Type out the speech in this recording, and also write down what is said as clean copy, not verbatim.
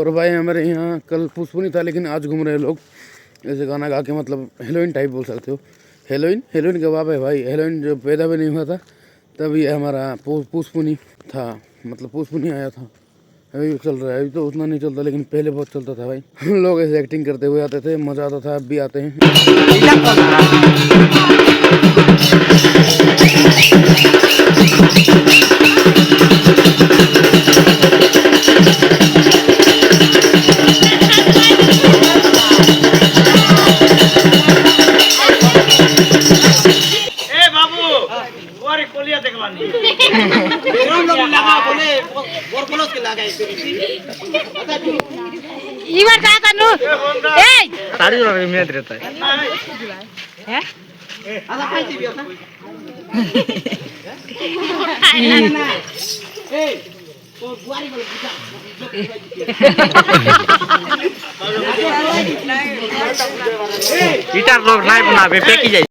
और भाई हमारे यहाँ कल पुष्पनी था, लेकिन आज घूम रहे लोग ऐसे गाना गा के, मतलब हेलोइन टाइप बोल सकते हो। हेलोइन का बाप है भाई। हेलोइन जो पैदा भी नहीं हुआ था तब ये हमारा पुष्पनी था, मतलब पुष्पनी आया था। अभी चल रहा है, अभी तो उतना नहीं चलता, लेकिन पहले बहुत चलता था भाई। लोग ऐसे एक्टिंग करते हुए आते थे, मज़ा आता था। अब भी आते हैं। इवर जाता नु ए सारी जो मिनट रहता है हैं आधा पाइती भी होता ए तो बुआरी को बुझा गिटार लोग नहीं बनावे फेंकी जाए।